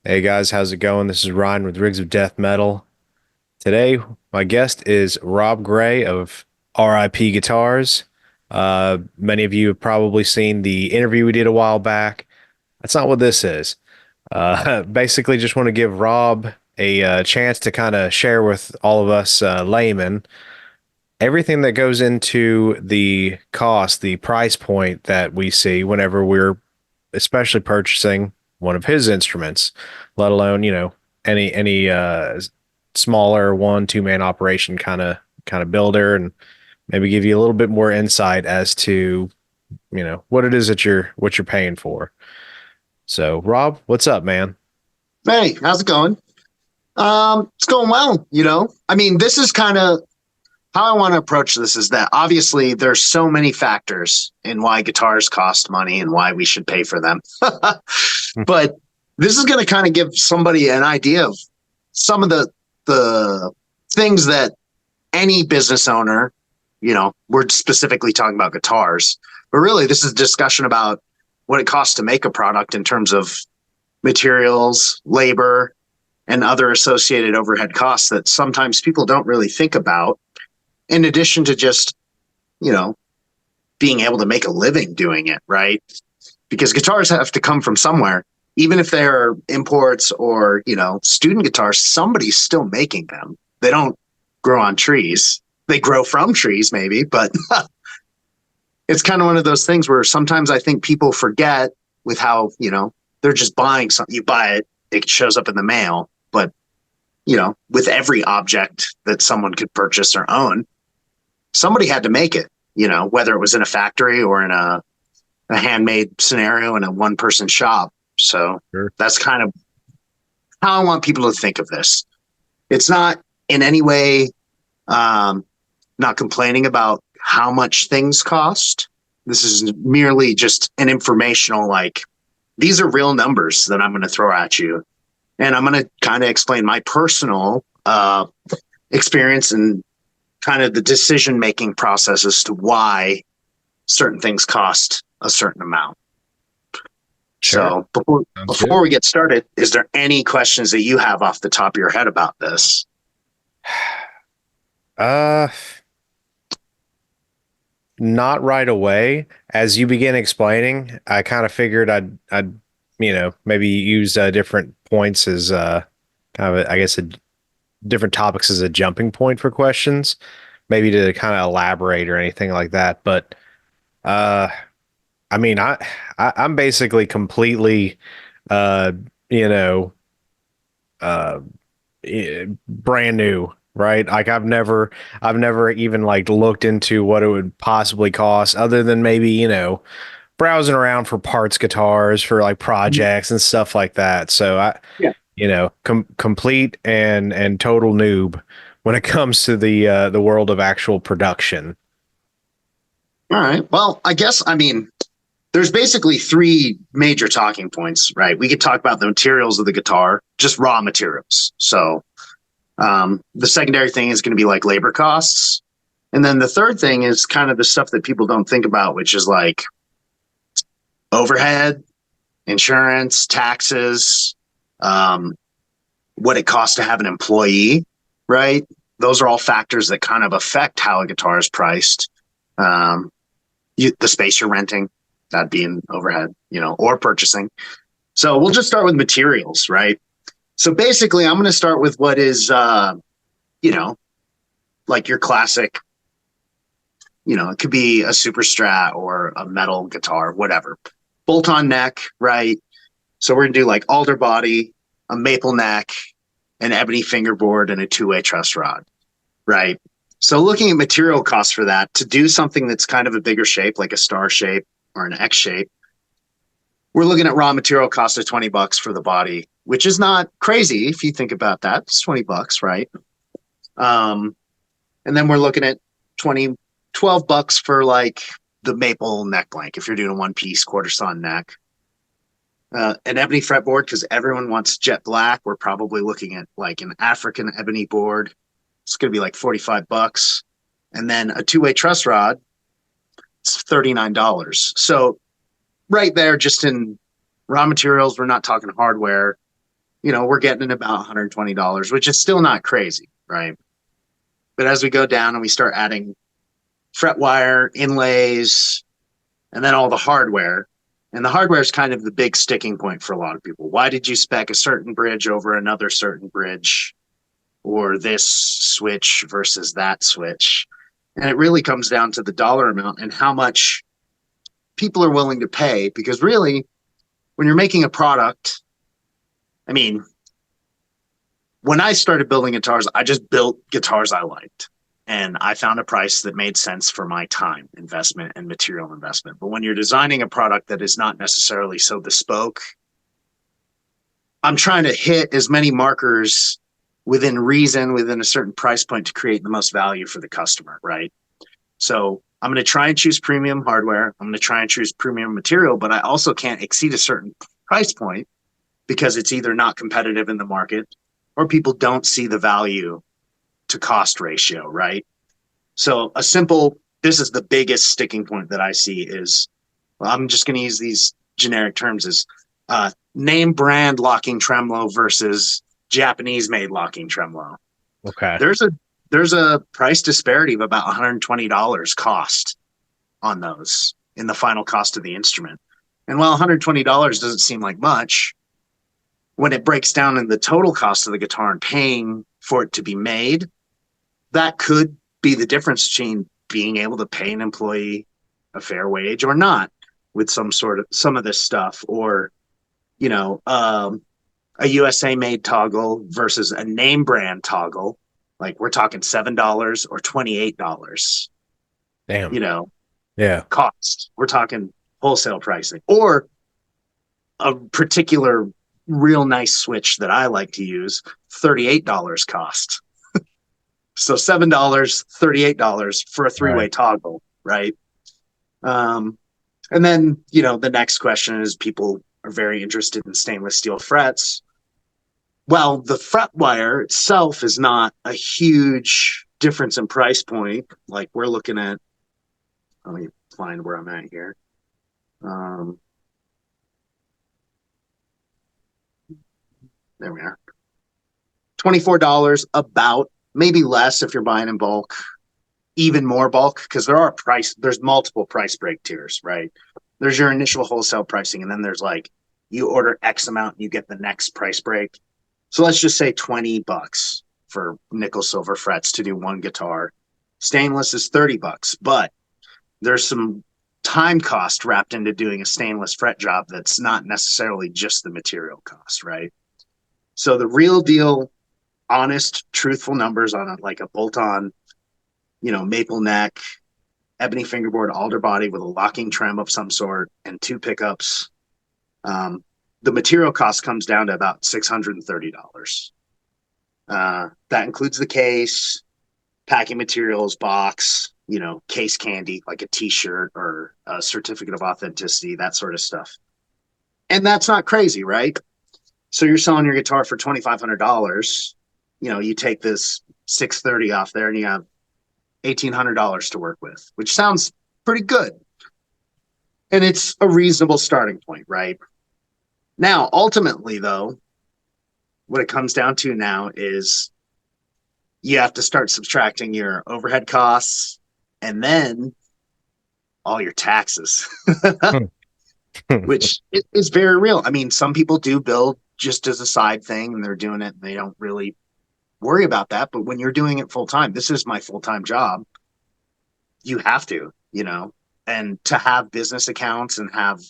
Hey guys, how's it going? This is Ryan with Rigs of Death Metal. Today, my guest is Rob Gray of RIP Guitars. Many of you have probably seen the interview we did a while back. That's not what this is. Basically, just want to give Rob a chance to kind of share with all of us laymen everything that goes into the cost, the price point that we see whenever we're especially purchasing one of his instruments, let alone, any smaller one, two man operation kind of builder, and maybe give you a little bit more insight as to, what it is that you're paying for. So, Rob, what's up, man? Hey, how's it going? It's going well, I mean, this is kind of how I want to approach this is that obviously there's so many factors in why guitars cost money and why we should pay for them. But this is going to kind of give somebody an idea of some of the things that any business owner, we're specifically talking about guitars, but really this is a discussion about what it costs to make a product in terms of materials, labor, and other associated overhead costs that sometimes people don't really think about, in addition to just, you know, being able to make a living doing it, right? Because guitars have to come from somewhere. Even if they're imports or, student guitars, somebody's still making them. They don't grow on trees. They grow from trees, maybe, but it's kind of one of those things where sometimes I think people forget with how, they're just buying something. You buy it, it shows up in the mail. But, with every object that someone could purchase or own, somebody had to make it, whether it was in a factory or in a handmade scenario in a one person shop. So Sure. that's kind of how I want people to think of this. It's not in any way not complaining about how much things cost. This is merely just an informational, like, these are real numbers that I'm going to throw at you. And I'm going to kind of explain my personal experience and kind of the decision making process as to why certain things cost a certain amount. Sure. So before Sounds before good. we get started, is there any questions that you have off the top of your head about this? Uh, Not right away. As you begin explaining, I kind of figured I'd maybe use different points as kind of I guess different topics as a jumping point for questions, maybe to kind of elaborate or anything like that. But uh, I mean, I'm basically completely uh, you know uh, brand new, right? Like I've never even like looked into what it would possibly cost other than maybe, browsing around for parts guitars for like projects and stuff like that. So Yeah. complete and total noob when it comes to the world of actual production. All right. Well, I mean, there's basically three major talking points, right? We could talk about the materials of the guitar, just raw materials. So the secondary thing is going to be like labor costs. And then the third thing is kind of the stuff that people don't think about, which is like overhead, insurance, taxes, um, what it costs to have an employee, right? Those are all factors that kind of affect how a guitar is priced. Um, the space you're renting, that being overhead, or purchasing. So we'll just start with materials, right? So basically, I'm going to start with what is, you know, like your classic, it could be a super strat or a metal guitar, whatever. Bolt on neck, right? So we're going to do like alder body, a maple neck, an ebony fingerboard, and a two-way truss rod, right? So looking at material costs for that, to do something that's kind of a bigger shape, like a star shape or an X shape, we're looking at raw material cost of $20 for the body, which is not crazy if you think about that. It's $20, right? Um, and then we're looking at 20, $12 for like the maple neck length if you're doing a one piece quarter sawn neck. An ebony fretboard because everyone wants jet black. We're probably looking at like an African ebony board. It's going to be like $45. And then a two-way truss rod, it's $39. So right there, just in raw materials, we're not talking hardware. we're getting about $120, which is still not crazy, right? But as we go down and we start adding fret wire, inlays, and then all the hardware, and the hardware is kind of the big sticking point for a lot of people. Why did you spec a certain bridge over another certain bridge, or this switch versus that switch? And it really comes down to the dollar amount and how much people are willing to pay. Because really, when you're making a product, I mean, when I started building guitars, I just built guitars I liked. And I found a price that made sense for my time investment and material investment. But when you're designing a product that is not necessarily so bespoke, I'm trying to hit as many markers within reason, within a certain price point to create the most value for the customer, right? So I'm going to try and choose premium hardware. I'm going to try and choose premium material, but I also can't exceed a certain price point because it's either not competitive in the market or people don't see the value to cost ratio, right? So this is the biggest sticking point that I see is, well, I'm just going to use these generic terms as name brand locking tremolo versus Japanese made locking tremolo. Okay. There's a price disparity of about $120 cost on those in the final cost of the instrument. And while $120 doesn't seem like much, when it breaks down in the total cost of the guitar and paying for it to be made, that could be the difference between being able to pay an employee a fair wage or not with some of this stuff, or, a USA made toggle versus a name brand toggle. Like we're talking $7 or $28, Damn. Yeah. cost. We're talking wholesale pricing, or a particular real nice switch that I like to use, $38 cost. So $7, $38 for a three-way toggle, right? And then, the next question is people are very interested in stainless steel frets. Well, the fret wire itself is not a huge difference in price point. Like we're looking at, let me find where I'm at here. There we are. $24 about, maybe less if you're buying in bulk, even more bulk, because there's multiple price break tiers, right? There's your initial wholesale pricing, and then there's like you order X amount and you get the next price break. So let's just say $20 for nickel silver frets to do one guitar. Stainless is $30, but there's some time cost wrapped into doing a stainless fret job that's not necessarily just the material cost, right? So the real deal, honest, truthful numbers on like a bolt-on, maple neck, ebony fingerboard, alder body with a locking trem of some sort and two pickups. The material cost comes down to about $630. That includes the case, packing materials, box, case candy, like a t-shirt or a certificate of authenticity, that sort of stuff. And that's not crazy, right? So you're selling your guitar for $2,500. You take this $630 off there and you have $1,800 to work with, which sounds pretty good. And it's a reasonable starting point, right? Now, ultimately, though, what it comes down to now is you have to start subtracting your overhead costs and then all your taxes, which is very real. I mean, some people do build just as a side thing and they're doing it and they don't really worry about that. But when you're doing it full time, this is my full-time job. You have to, and to have business accounts and have,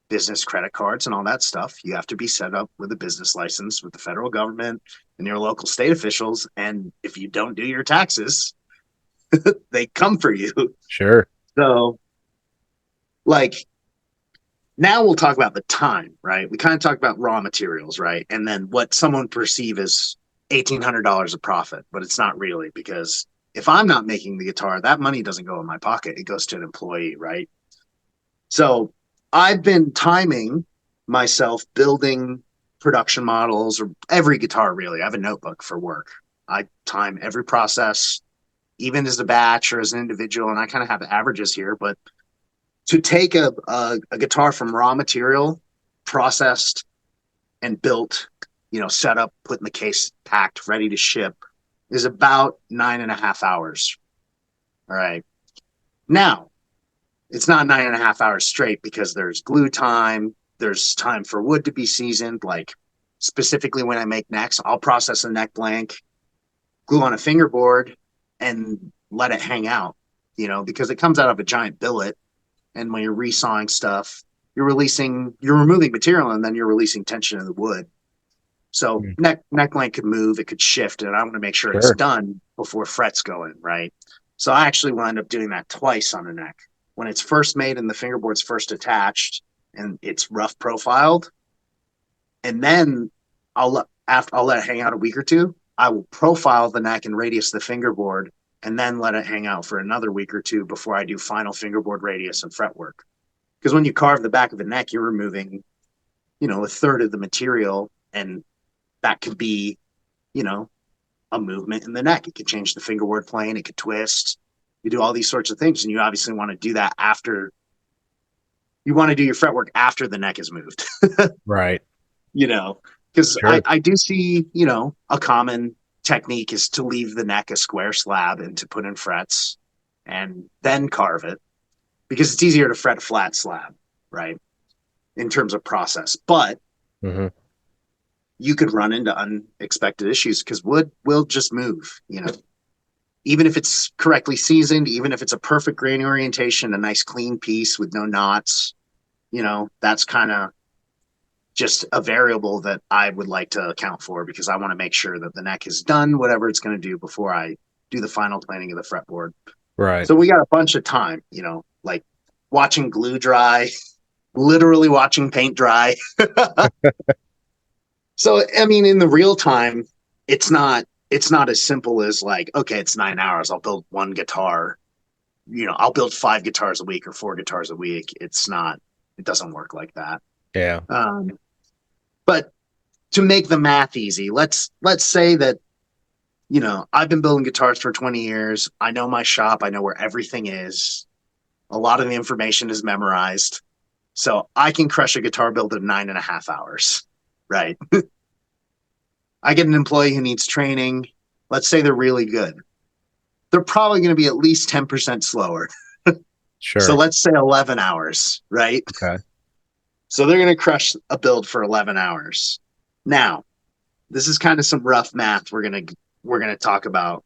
business credit cards and all that stuff, you have to be set up with a business license with the federal government and your local state officials. And if you don't do your taxes, they come for you. Sure. So, like, now we'll talk about the time, right? We kind of talked about raw materials, right? And then what someone perceive as $1,800 of profit, but it's not really, because if I'm not making the guitar, that money doesn't go in my pocket. It goes to an employee, right? So I've been timing myself building production models, or every guitar really. I have a notebook for work. I time every process, even as a batch or as an individual, and I kind of have averages here, but to take a guitar from raw material, processed, and built, set up, put in the case, packed, ready to ship is about 9.5 hours. All right. Now, it's not 9.5 hours straight because there's glue time, there's time for wood to be seasoned. Like specifically when I make necks, I'll process a neck blank, glue on a fingerboard, and let it hang out, because it comes out of a giant billet. And when you're resawing stuff, you're removing material and then you're releasing tension in the wood. So Mm. neck length could move, it could shift, and I want to make sure it's Sure. done before frets go in, right? So I actually will end up doing that twice on a neck. When it's first made and the fingerboard's first attached and it's rough profiled, and then I'll let it hang out a week or two. I will profile the neck and radius the fingerboard, and then let it hang out for another week or two before I do final fingerboard radius and fretwork. Because when you carve the back of the neck, you're removing, a third of the material, and that could be, you know, a movement in the neck. It could change the fingerboard plane. It could twist. You do all these sorts of things, and you obviously want to do that after. You want to do your fretwork after the neck is moved. Right. you know, because Sure. I do see, a common technique is to leave the neck a square slab and to put in frets and then carve it because it's easier to fret a flat slab, right? In terms of process. But Hmm. you could run into unexpected issues because wood will just move, even if it's correctly seasoned, even if it's a perfect grain orientation, a nice clean piece with no knots, that's kind of just a variable that I would like to account for because I want to make sure that the neck has done whatever it's going to do before I do the final planing of the fretboard. Right. So we got a bunch of time, like watching glue dry, literally watching paint dry. So I mean, in the real time, it's not as simple as like, okay, it's 9 hours. I'll build one guitar. I'll build 5 guitars a week or 4 guitars a week. It's not. It doesn't work like that. Yeah. But to make the math easy, let's say that I've been building guitars for 20 years. I know my shop. I know where everything is. A lot of the information is memorized, so I can crush a guitar build in 9.5 hours. Right. I get an employee who needs training. Let's say they're really good. They're probably going to be at least 10% slower. So Sure. let's say 11 hours, right? Okay. So they're going to crush a build for 11 hours. Now, this is kind of some rough math we're going to talk about.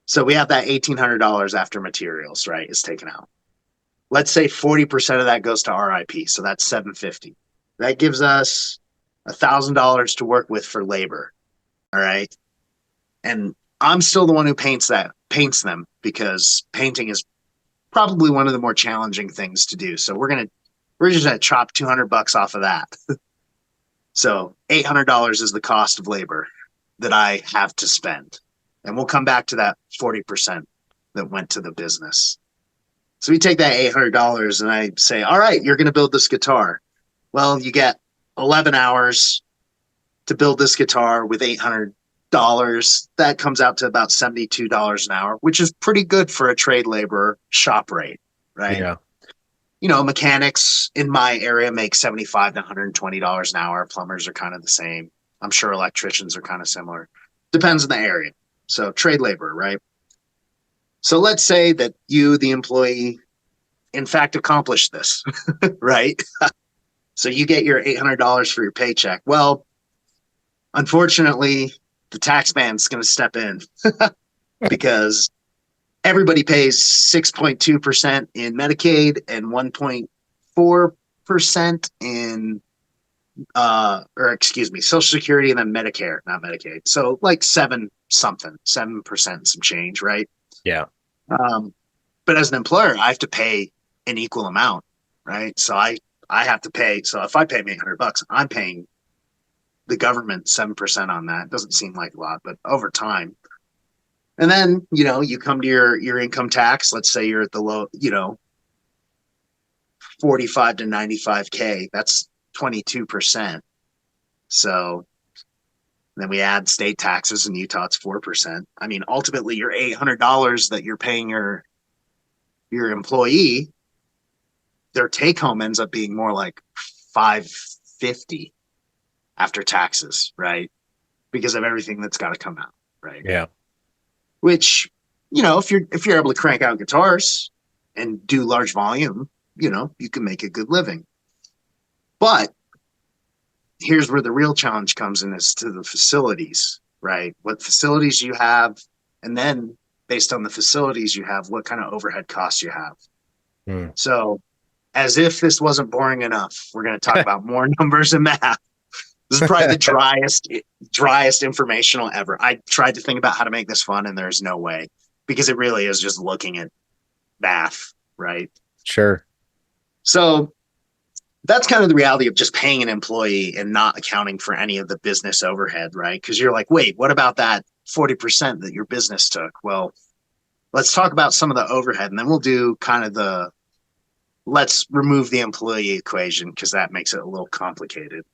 So we have that $1,800 after materials, right? Is taken out. Let's say 40% of that goes to RIP, so that's 750. That gives us $1,000 to work with for labor. All right. And I'm still the one who paints them because painting is probably one of the more challenging things to do. So we're just gonna chop $200 off of that. So $800 is the cost of labor that I have to spend, and we'll come back to that 40% that went to the business. So we take that $800 and I say, all right, you're gonna build this guitar. Well, you get 11 hours to build this guitar with $800. That comes out to about $72 an hour, which is pretty good for a trade labor shop rate, right? Yeah. Mechanics in my area make $75 to $120 an hour. Plumbers are kind of the same. I'm sure electricians are kind of similar. Depends on the area. So trade labor, right? So let's say that you, the employee, in fact, accomplished this, right? So you get your $800 for your paycheck. Well, unfortunately, the tax man's going to step in because everybody pays 6.2% in Medicaid and 1.4% in or excuse me, Social Security and then Medicare, not Medicaid. So like 7% some change, right? Yeah. Um, but as an employer, I have to pay an equal amount, right? So I have to pay. So if I pay me $800, I'm paying the government 7% on that. It doesn't seem like a lot, but over time. And then, you come to your income tax. Let's say you're at the low, 45 to 95K. That's 22%. So then we add state taxes in Utah, it's 4%. I mean, ultimately your $800 that you're paying your employee, their take home ends up being more like 550. after taxes, right? Because of everything that's got to come out, right? Yeah. Which, if you're able to crank out guitars and do large volume, you can make a good living. But here's where the real challenge comes in, is to the facilities, right? What facilities you have, and then based on the facilities you have, what kind of overhead costs you have. Hmm. So, as if this wasn't boring enough, we're going to talk about more numbers and math. This is probably the driest informational ever. I tried to think about how to make this fun, and there's no way, because it really is just looking at math, right? Sure. So that's kind of the reality of just paying an employee and not accounting for any of the business overhead, right? Because you're like, wait, what about that 40% that your business took? Well, let's talk about some of the overhead, and then we'll do kind of let's remove the employee equation, because that makes it a little complicated.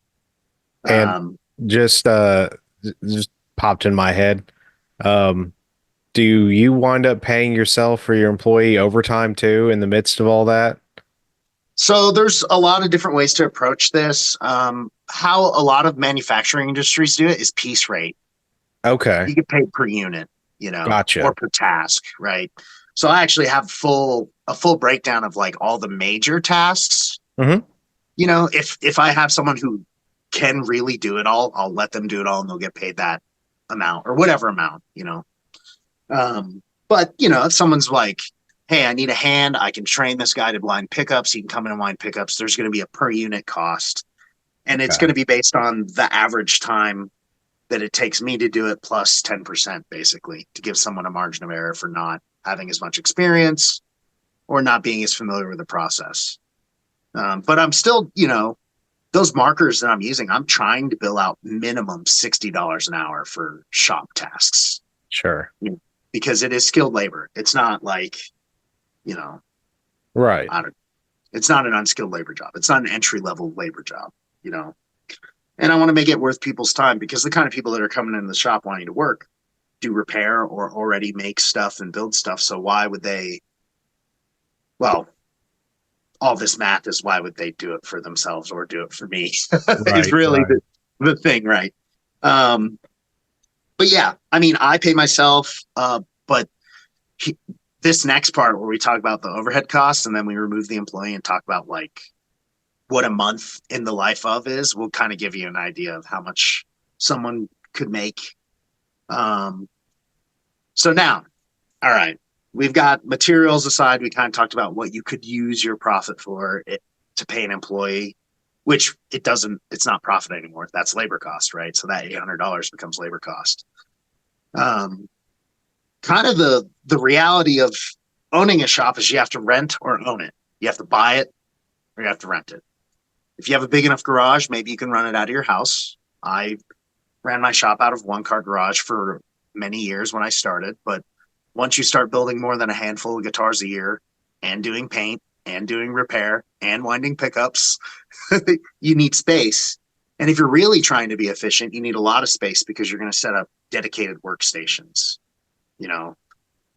And Um, just just popped in my head. Um, do you wind up paying yourself for your employee overtime too in the midst of all that? so there's a lot of different ways to approach this. How a lot of manufacturing industries do it is piece rate. Okay. You get paid per unit, or Gotcha. per task, right? So I actually have a full breakdown of like all the major tasks. Hmm. If I have someone who can really do it all, I'll let them do it all, and they'll get paid that amount or whatever amount. But if someone's like, hey, I need a hand, I can train this guy to wind pickups, he can come in and wind pickups, there's going to be a per unit cost. And it's Okay. going to be based on the average time that it takes me to do it plus 10%, basically, to give someone a margin of error for not having as much experience or not being as familiar with the process. But I'm still, those markers that I'm using, I'm trying to bill out minimum $60 an hour for shop tasks, Sure. because it is skilled labor. It's not like, you know, Right. I don't, it's not an unskilled labor job. It's not an entry level labor job, you know. And I want to make it worth people's time, because the kind of people that are coming in the shop wanting to work do repair or already make stuff and build stuff. So why would they? Well, all this math is, why would they do it for themselves or do it for me? Is Right. really Right. the thing, right? Um, but yeah, I mean, I pay myself, but he, this next part where we talk about the overhead costs and then we remove the employee and talk about like what a month in the life of is, will kind of give you an idea of how much someone could make. Um, so now, all right, we've got materials aside. We kind of talked about what you could use your profit for to pay an employee, which it's not profit anymore. That's labor cost, right? So that $800 becomes labor cost. Um, Kind of the reality of owning a shop is you have to rent or own it. You have to buy it or you have to rent it. If you have a big enough garage, maybe you can run it out of your house. I ran my shop out of one car garage for many years when I started, but once you start building more than a handful of guitars a year and doing paint and doing repair and winding pickups, you need space. And if you're really trying to be efficient, you need a lot of space, because you're going to set up dedicated workstations. You know,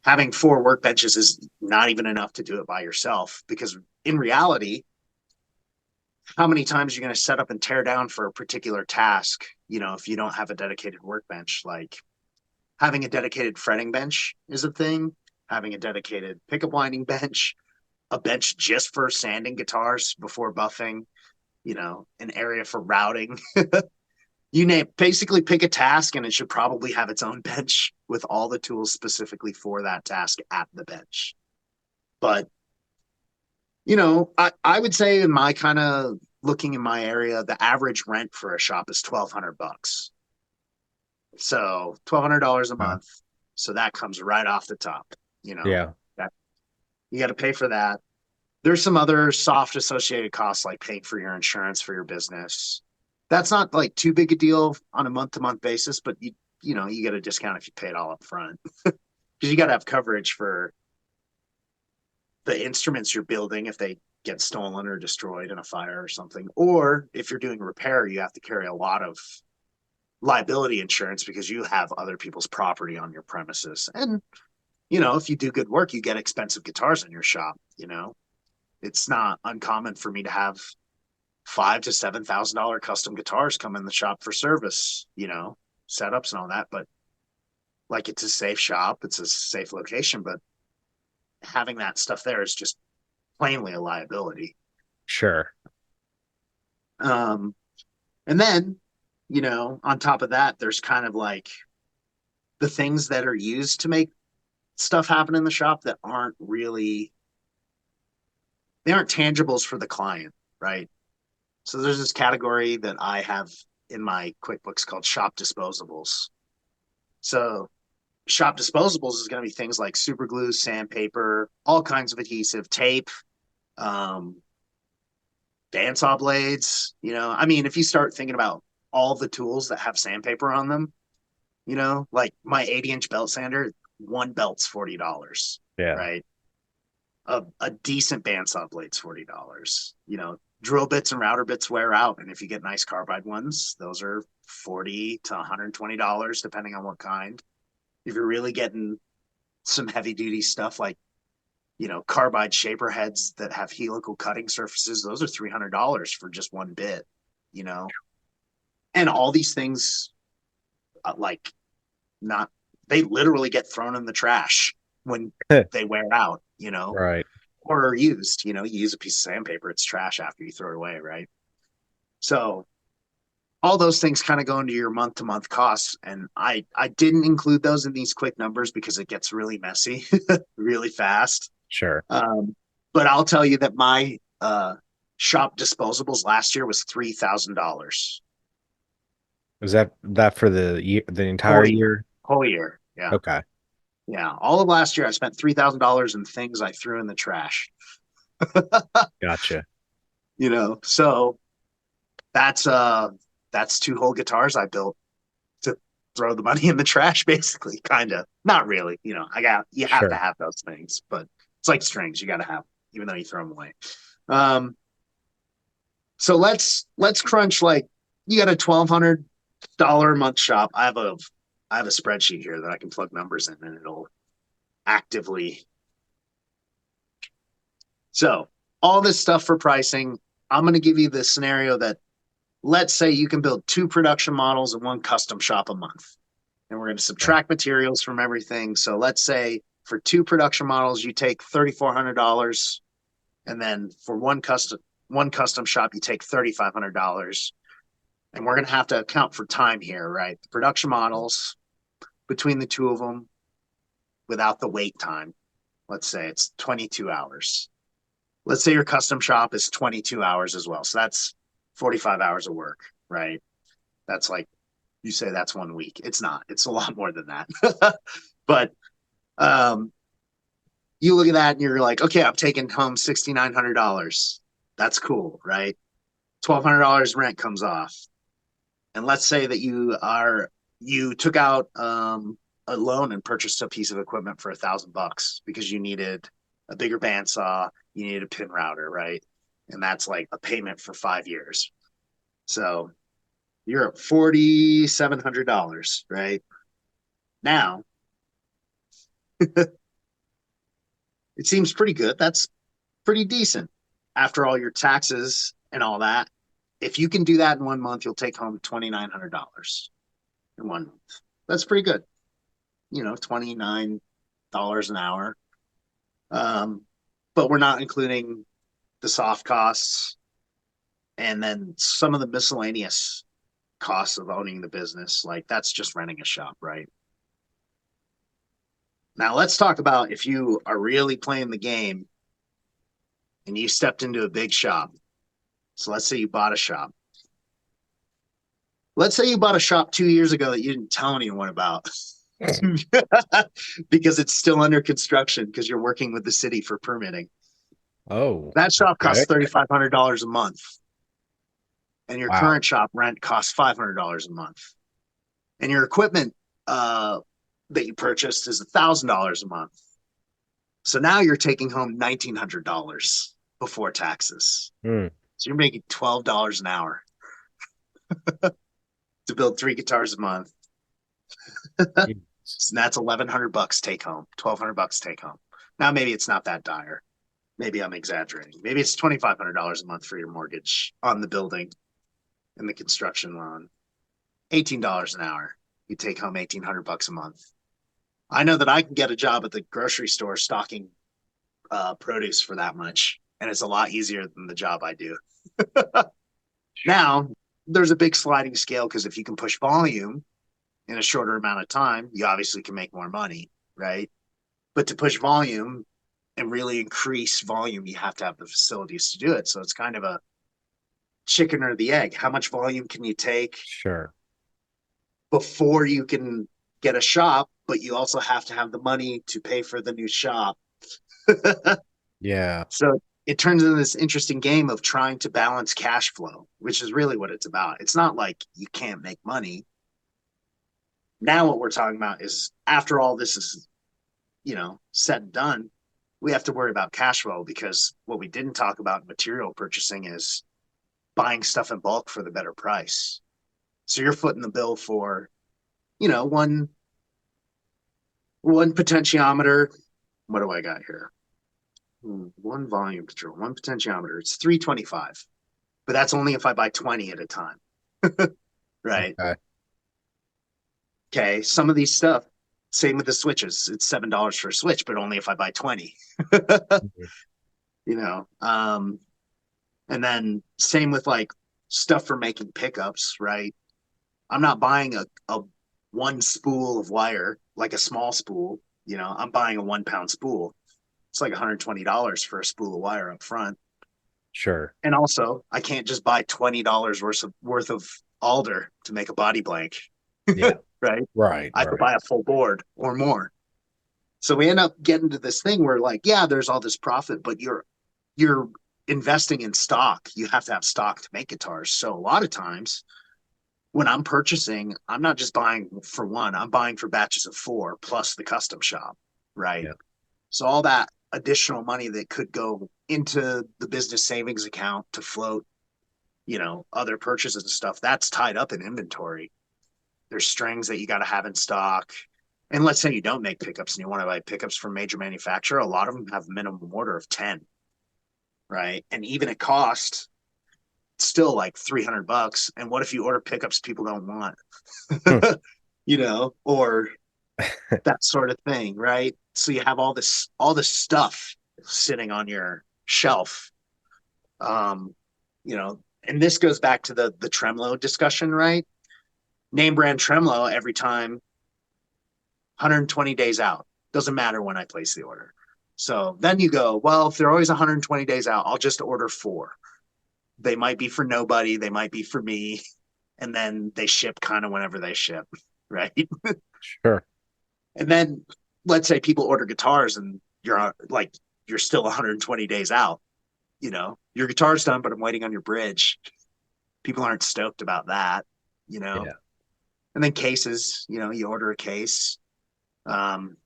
having 4 workbenches is not even enough to do it by yourself, because in reality, how many times are you going to set up and tear down for a particular task, if you don't have a dedicated workbench? Like, having a dedicated fretting bench is a thing, having a dedicated pickup winding bench, a bench just for sanding guitars before buffing, an area for routing. You name, basically pick a task and it should probably have its own bench with all the tools specifically for that task at the bench. But I would say, in my kind of looking in my area, the average rent for a shop is $1,200. So $1,200 a Uh, month. So that comes right off the top. yeah. That you got to pay for that. There's some other soft associated costs, like paying for your insurance for your business. That's not like too big a deal on a month to month basis, but you get a discount if you pay it all up front, because you got to have coverage for the instruments you're building if they get stolen or destroyed in a fire or something. Or if you're doing repair, you have to carry a lot of liability insurance, because you have other people's property on your premises. And, if you do good work, you get expensive guitars in your shop. It's not uncommon for me to have $5,000 to $7,000 custom guitars come in the shop for service, setups and all that. But like, it's a safe shop, it's a safe location, but having that stuff there is just plainly a liability. Sure. Um, and then, on top of that, there's kind of like the things that are used to make stuff happen in the shop that they aren't tangibles for the client, right? So there's this category that I have in my QuickBooks called shop disposables. So shop disposables is going to be things like super glue, sandpaper, all kinds of adhesive, tape, bandsaw blades. I mean, if you start thinking about all the tools that have sandpaper on them, like my 80-inch belt sander, one belt's $40, Yeah. right? A decent bandsaw blade's $40. Drill bits and router bits wear out, and if you get nice carbide ones, those are $40 to $120, depending on what kind. If you're really getting some heavy duty stuff like carbide shaper heads that have helical cutting surfaces, those are $300 for just one bit. And all these things, like, not they literally get thrown in the trash when they wear out, Right. or are used. You use a piece of sandpaper, it's trash after you throw it away, right? So all those things kind of go into your month to month costs. And I didn't include those in these quick numbers because it gets really messy really fast. Sure. But I'll tell you that my shop disposables last year was $3,000. Is that for the entire year? Whole year. Yeah. Okay. Yeah. All of last year, I spent $3,000 in things I threw in the trash. Gotcha. So that's two whole guitars I built to throw the money in the trash, basically. Kind of. Not really. You have Sure. to have those things, but it's like strings. You got to have them, even though you throw them away. So let's crunch, like, you got a $1,200 a month shop. I have a spreadsheet here that I can plug numbers in, and it'll actively. So all this stuff for pricing, I'm going to give you the scenario that, let's say you can build 2 production models and 1 custom shop a month. And we're going to subtract materials from everything. So let's say for 2 production models, you take $3,400. And then for one custom shop, you take $3,500. And we're going to have to account for time here, right? The production models, between the two of them, without the wait time, let's say it's 22 hours. Let's say your custom shop is 22 hours as well. So that's 45 hours of work, right? That's like, you say that's 1 week. It's not. It's a lot more than that. But you look at that and you're like, okay, I'm taking home $6,900. That's cool, right? $1,200 rent comes off. And let's say that you took out a loan and purchased a piece of equipment for $1,000 because you needed a bigger bandsaw, you needed a pin router, right? And that's like a payment for 5 years. So you're at $4,700, right? Now, it seems pretty good. That's pretty decent after all your taxes and all that. If you can do that in 1 month, you'll take home $2,900 in 1 month. That's pretty good. $29 an hour. But we're not including the soft costs and then some of the miscellaneous costs of owning the business. Like, that's just renting a shop, right? Now let's talk about if you are really playing the game and you stepped into a big shop. So let's say you bought a shop. Let's say you bought a shop 2 years ago that you didn't tell anyone about because it's still under construction because you're working with the city for permitting. Oh, That shop costs okay. $3,500 a month. And your Wow. current shop rent costs $500 a month. And your equipment that you purchased is $1,000 a month. So now you're taking home $1,900 before taxes. Hmm. So you're making $12 an hour to build 3 guitars a month. So that's $1,100 take home, $1,200 take home. Now maybe it's not that dire. maybe I'm exaggerating. Maybe it's $2,500 a month for your mortgage on the building and the construction loan. $18 an hour. You take home 1,800 bucks a month. I know that I can get a job at the grocery store stocking produce for that much, and it's a lot easier than the job I do. Now, there's a big sliding scale because if you can push volume in a shorter amount of time, you obviously can make more money, right? But to push volume and really increase volume, you have to have the facilities to do it. So it's kind of a chicken or the egg. How much volume can you take Sure. before you can get a shop, but you also have to have the money to pay for the new shop? Yeah. So it turns into this interesting game of trying to balance cash flow, which is really what it's about. It's not like you can't make money. Now, what we're talking about is after all this is, said and done, we have to worry about cash flow because what we didn't talk about in material purchasing is buying stuff in bulk for the better price. So you're footing the bill for, one potentiometer. What do I got here? One volume control, one potentiometer. It's 325, but that's only if I buy 20 at a time. Right. Okay. Okay. Some of these stuff, same with the switches. It's $7 for a switch, but only if I buy 20. Mhm. you know. And then same with like stuff for making pickups, right? I'm not buying a one spool of wire, like a small spool, I'm buying a 1 pound spool. It's like $120 for a spool of wire up front. Sure. And also, I can't just buy $20 worth of alder to make a body blank, Yeah. right? Right. I have to Right. buy a full board or more. So we end up getting to this thing where like, yeah, there's all this profit, but you're investing in stock. You have to have stock to make guitars. So a lot of times when I'm purchasing, I'm not just buying for one, I'm buying for batches of four plus the custom shop, right? Yeah. So all that additional money that could go into the business savings account to float, other purchases and stuff, that's tied up in inventory. There's strings that you got to have in stock. And let's say you don't make pickups and you want to buy pickups from major manufacturer, a lot of them have minimum order of 10, right? And even at cost, still like 300 bucks. And what if you order pickups people don't want, Hmm. or that sort of thing, right? So you have all this stuff sitting on your shelf. Um, and this goes back to the tremolo discussion, right? Name brand tremolo every time 120 days out. Doesn't matter when I place the order. So then you go, well, if they're always 120 days out, I'll just order four. They might be for nobody, they might be for me, and then they ship kind of whenever they ship, right? Sure. And then let's say people order guitars and you're still 120 days out. Your guitar's done, but I'm waiting on your bridge. People aren't stoked about that, you know. Yeah. And then cases, you order a case. Um,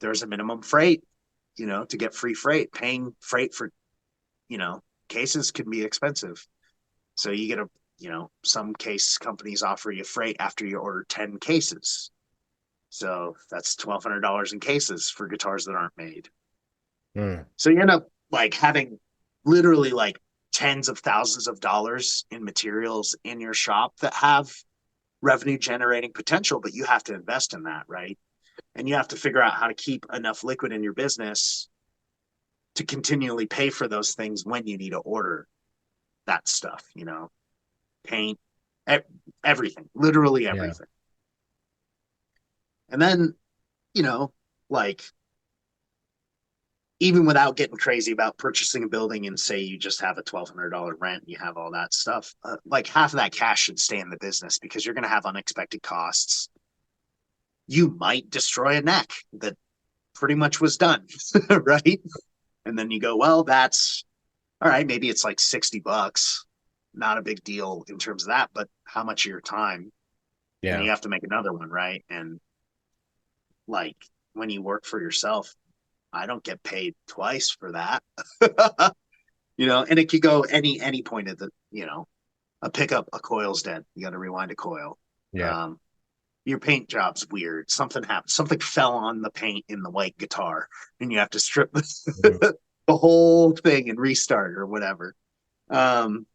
there's a minimum freight, to get free freight. Paying freight for, cases can be expensive. So you get some case companies offer you freight after you order 10 cases. So that's $1,200 in cases for guitars that aren't made. Mm. So you end up like having literally like tens of thousands of dollars in materials in your shop that have revenue generating potential, but you have to invest in that, right? And you have to figure out how to keep enough liquid in your business to continually pay for those things when you need to order that stuff, paint, everything, literally Yeah. everything. And then, you know, like even without getting crazy about purchasing a building and say you just have a $1,200 rent and you have all that stuff, like half of that cash should stay in the business because you're going to have unexpected costs. You might destroy a neck that pretty much was done, right? And then you go, well, that's all right. Maybe it's like 60 bucks. Not a big deal in terms of that, but how much of your time? And Yeah. you have to make another one, right? And like when you work for yourself, I don't get paid twice for that. And it could go any point of a pickup, a coil's dead. You got to rewind a coil. Yeah. Um, your paint job's weird. Something happened. Something fell on the paint in the white guitar, and you have to strip Mhm. the whole thing and restart or whatever. Um,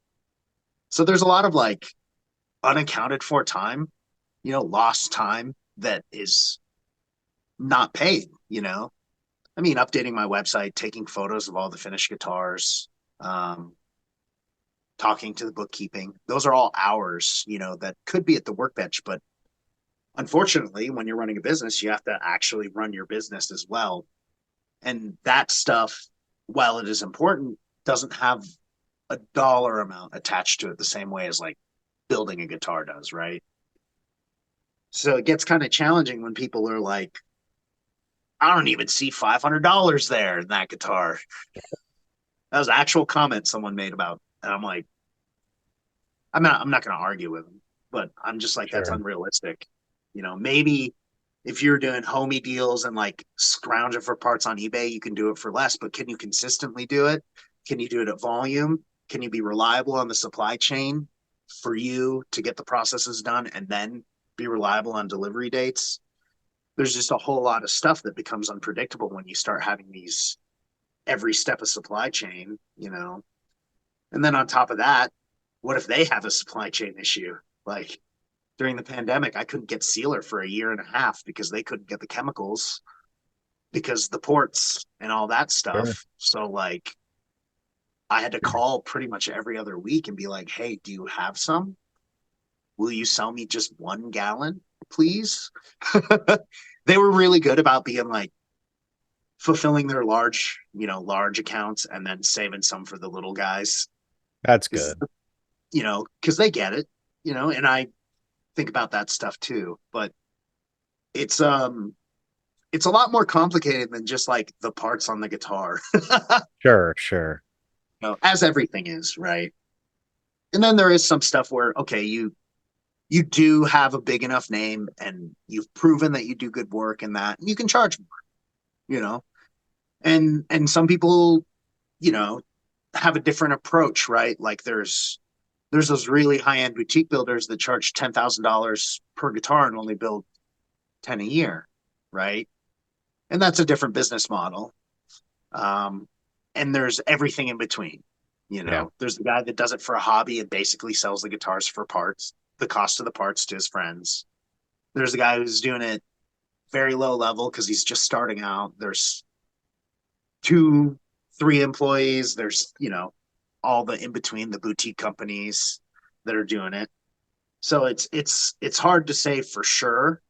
so there's a lot of like unaccounted for time, lost time that is not paid, I mean, updating my website, taking photos of all the finished guitars, um, talking to the bookkeeping. Those are all hours, that could be at the workbench. But unfortunately, when you're running a business, you have to actually run your business as well. And that stuff, while it is important, doesn't have a dollar amount attached to it the same way as like building a guitar does, right? So it gets kind of challenging when people are like, I don't even see $500 there in that guitar. That was an actual comment someone made about, and I'm like, I'm not going to argue with them, but I'm just like, that's Sure. unrealistic. Maybe if you're doing homey deals and like scrounging for parts on eBay, you can do it for less, but can you consistently do it? Can you do it at volume? Can you be reliable on the supply chain for you to get the processes done and then be reliable on delivery dates? There's just a whole lot of stuff that becomes unpredictable when you start having these every step of supply chain. And then on top of that, what if they have a supply chain issue? Like during the pandemic, I couldn't get sealer for a year and a half because they couldn't get the chemicals because the ports and all that Sure. stuff. So like I had to call pretty much every other week and be like, "Hey, do you have some? Will you sell me just 1 gallon, please?" They were really good about being like fulfilling their large accounts and then saving some for the little guys That's because good. because they get it, and I think about that stuff too. But it's it's a lot more complicated than just like the parts on the guitar, Sure, sure. as everything is, right? And then there is some stuff where okay, you do have a big enough name and you've proven that you do good work and that and you can charge more, you know. And some people, you know, have a different approach, right? Like there's those really high end boutique builders that charge $10,000 per guitar and only build 10 a year, right? And that's a different business model. Um, and there's everything in between. Yeah, There's the guy that does it for a hobby and basically sells the guitars for parts, the cost of the parts to his friends. There's the guy who's doing it very low level because he's just starting out. There's two, three employees. There's, all the in between the boutique companies that are doing it. So it's hard to say for sure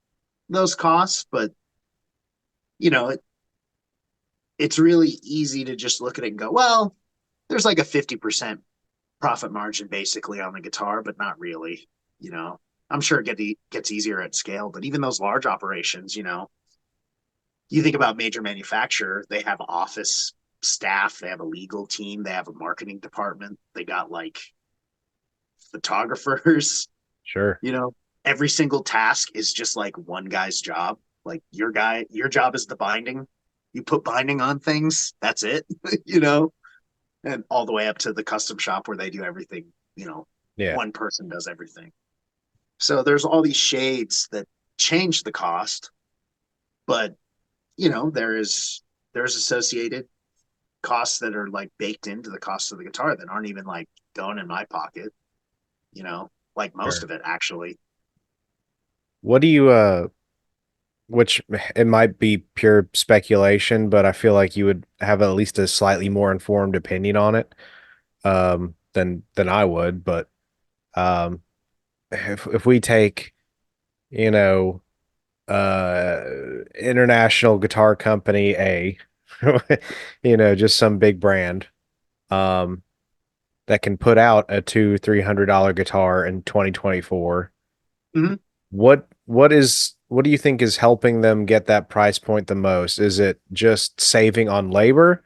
those costs, but you know, it, it's really easy to just look at it and go, well, there's like a 50% profit margin basically on the guitar, but not really, you know. I'm sure gets easier at scale, but even those large operations, you think about major manufacturer, they have office staff, they have a legal team, they have a marketing department, they got like photographers, sure. you know. Every single task is just like one guy's job. Like your job is the binding. You put binding on things, that's it, you know, and all the way up to the custom shop where they do everything, you know, Yeah, one person does everything. So there's all these shades that change the cost, but there's associated costs that are like baked into the cost of the guitar that aren't even like going in my pocket, like most sure. of it actually. What do you which it might be pure speculation, but I feel like you would have at least a slightly more informed opinion on it than I would, but um if we take, you know, uh international guitar company A, just some big brand um that can put out a $200-300 guitar in 2024. Mm-hmm. What do you think is helping them get that price point the most? Is it just saving on labor?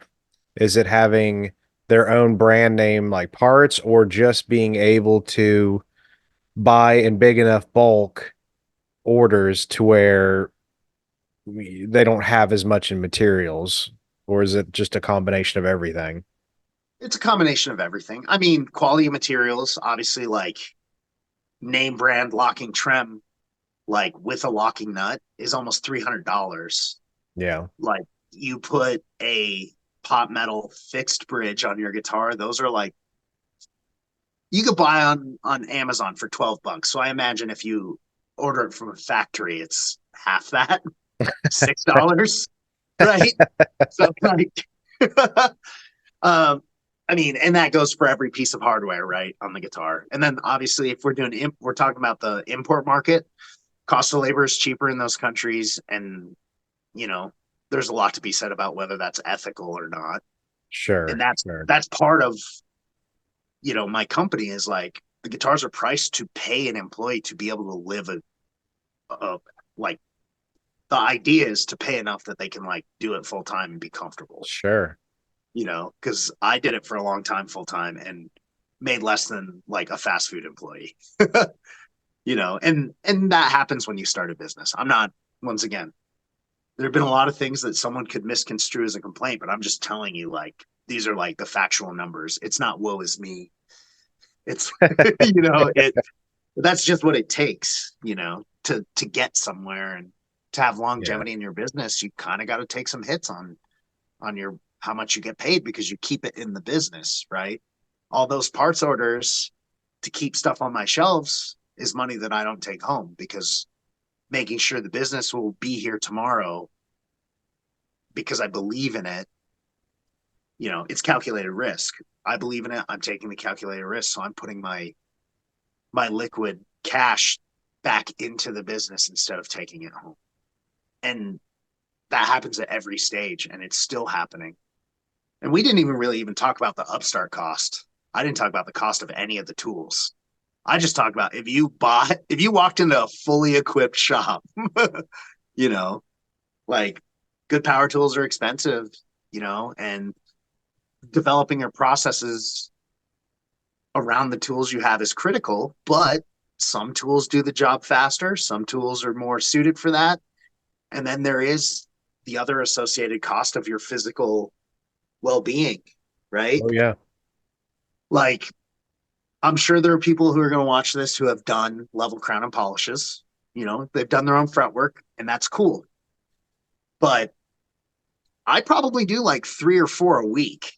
Is it having their own brand name like parts, or just being able to buy in big enough bulk orders to where they don't have as much in materials? Or is it just a combination of everything? It's a combination of everything. I mean, quality materials, obviously, like name brand locking trem, like with a locking nut, is almost $300. Yeah, Like you put a pot metal fixed bridge on your guitar, those are like you could buy on Amazon for $12. So I imagine if you order it from a factory, it's half that, $6, right? So like, um, I mean, and that goes for every piece of hardware, right, on the guitar. And then obviously, if we're doing, we're talking about the import market. Cost of labor is cheaper in those countries, and you know, there's a lot to be said about whether that's ethical or not. And Sure. that's Sure. that's part of my company is like the guitars are priced to pay an employee to be able to live a like the idea is to pay enough that they can like do it full time and be comfortable. Sure. Because I did it for a long time full time and made less than like a fast food employee. And that happens when you start a business. I'm not once again, there have been a lot of things that someone could misconstrue as a complaint, but I'm just telling you like these are like the factual numbers. It's not woe is me. It's it that's just what it takes, to get somewhere and to have Yeah. longevity in your business. You kind of got to take some hits on your how much you get paid because you keep it in the business, right? All those parts orders to keep stuff on my shelves is money that I don't take home because making sure the business will be here tomorrow because I believe in it, it's calculated risk. I believe in it. I'm taking the calculated risk. So I'm putting my liquid cash back into the business instead of taking it home. And that happens at every stage and it's still happening. And we didn't even really even talk about the upstart cost. I didn't talk about the cost of any of the tools. I just talked about if you walked into a fully equipped shop, you know, like good power tools are expensive, and developing your processes around the tools you have is critical, but some tools do the job faster. Some tools are more suited for that. And then there is the other associated cost of your physical well-being, right? Oh yeah. Like I'm sure there are people who are going to watch this who have done level crown and polishes. They've done their own fretwork, and that's cool. But I probably do like 3 or 4 a week,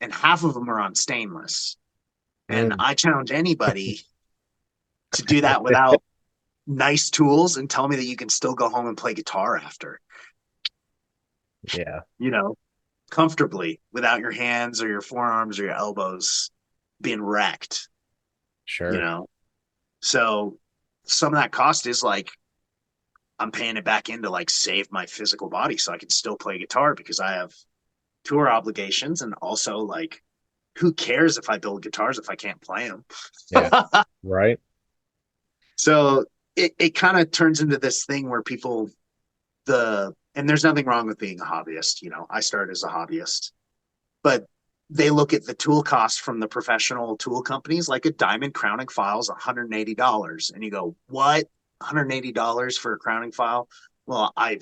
and half of them are on stainless. And Mm. I challenge anybody to do that without nice tools and tell me that you can still go home and play guitar after, Yeah. you know, comfortably without your hands or your forearms or your elbows being wrecked, you Sure. know? So some of that cost is like I'm paying it back in to like save my physical body so I can still play guitar because I have tour obligations and also like who cares if I build guitars if I can't play them? Yeah. Right. So it kind of turns into this thing where people and there's nothing wrong with being a hobbyist. I started as a hobbyist, but they look at the tool cost from the professional tool companies, like a diamond crowning file is $180. And you go, what? $180 for a crowning file? Well, I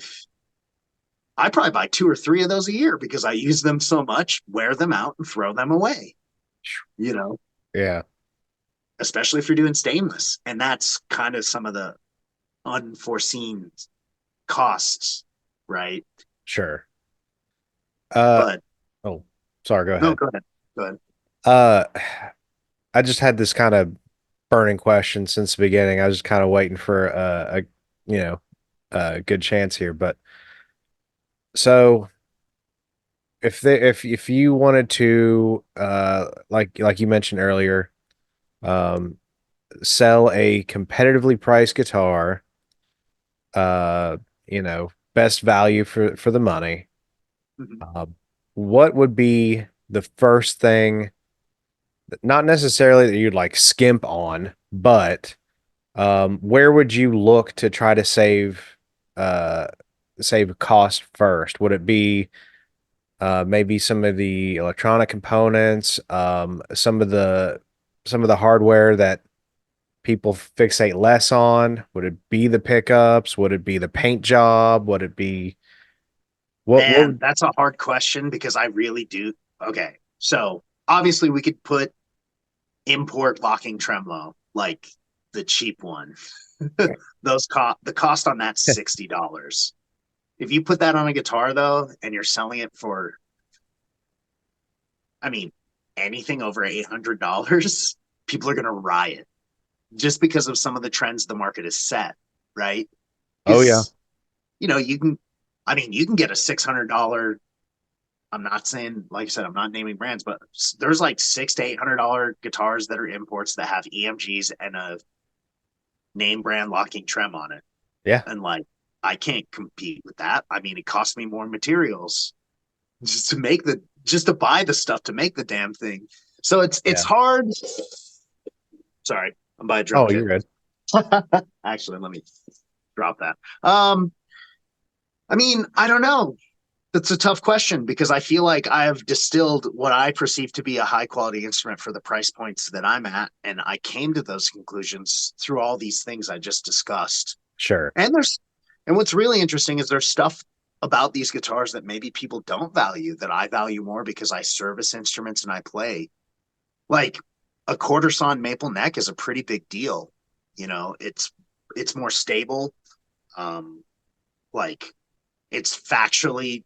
probably buy 2 or 3 of those a year because I use them so much, wear them out and throw them away, you know, Yeah. especially if you're doing stainless. And that's kind of some of the unforeseen costs, right? Sure. Uh But oh, sorry, go no, ahead. go ahead. Go ahead. Uh I just had this kind of burning question since the beginning. I was just kind of waiting for you know, a good chance here, but so if you wanted to like you mentioned earlier, um sell a competitively priced guitar, uh best value for the money, Mhm. uh, what would be the first thing, not necessarily that you'd like skimp on, but where would you look to try to uh save cost first? Would it be maybe some of the electronic components, some of the hardware that people fixate less on? Would it be the pickups? Would it be the paint job? Would it be what Man, would, that's a hard question because I really do. Okay. So obviously we could put import locking tremolo, like the cheap one. The cost on that's $60. If you put that on a guitar though, and you're selling it for I mean, anything over $800, people are going to riot just because of some of the trends the market has set, right? Oh yeah. Because, you can, I mean, you can get a $600. I'm not saying, like I said, I'm not naming brands, but there's like $600 to $800 guitars that are imports that have EMGs and a name brand locking trem on it. Yeah. And like, I can't compete with that. I mean, it costs me more materials just to buy the stuff to make the damn thing. So it's Yeah. hard. Sorry, I'm by a drum Oh, you're kit. good. Actually, let me drop that. I mean, I don't know. That's a tough question because I feel like I have distilled what I perceive to be a high quality instrument for the price points that I'm at. And I came to those conclusions through all these things I just discussed. Sure. And what's really interesting is there's stuff about these guitars that maybe people don't value that I value more because I service instruments and I play. Like a quarter sawn maple neck is a pretty big deal. It's more stable. Um, like it's factually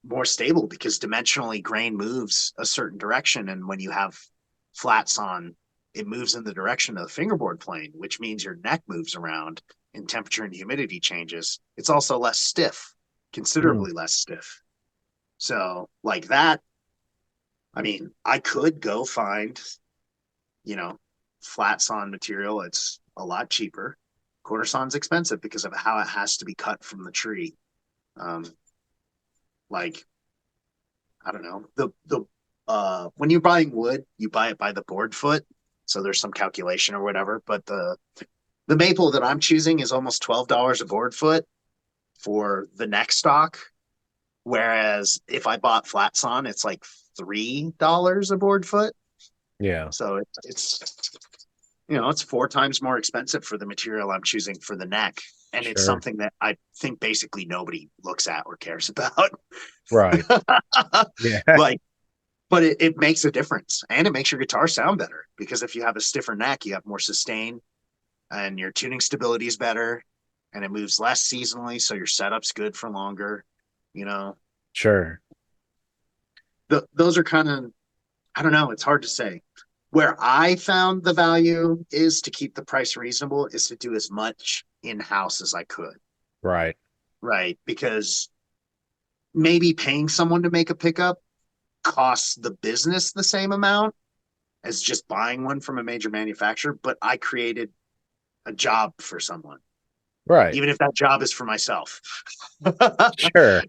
more stable because dimensionally grain moves a certain direction. And when you have flats on, it moves in the direction of the fingerboard plane, which means your neck moves around and temperature and humidity changes. It's also less stiff, Mm, considerably less stiff. So, like that, I mean, I could go find, you know, flats on material. It's a lot cheaper. Quarter sawn's expensive because of how it has to be cut from the tree. Um, like I don't know. The when you're buying wood, you buy it by the board foot. So there's some calculation or whatever. But the maple that I'm choosing is almost $12 a board foot for the neck stock. Whereas if I bought flat sawn, it's like $3 a board foot. yeah. So it's 4 times more expensive for the material I'm choosing for the neck. And it's Sure. something that I think basically nobody looks at or cares about. Right. Yeah. like but it makes a difference and it makes your guitar sound better because if you have a stiffer neck, you have more sustain and your tuning stability is better and it moves less seasonally. So your setup's good for longer. You know, Sure. those are kind of, I don't know, it's hard to say. Where I found the value is to keep the price reasonable, is to do as much in house as I could. Right. Right. Because maybe paying someone to make a pickup costs the business the same amount as just buying one from a major manufacturer, but I created a job for someone, Right. even if that job is for myself. Sure.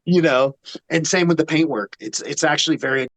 you know, and same with the paintwork. It's actually very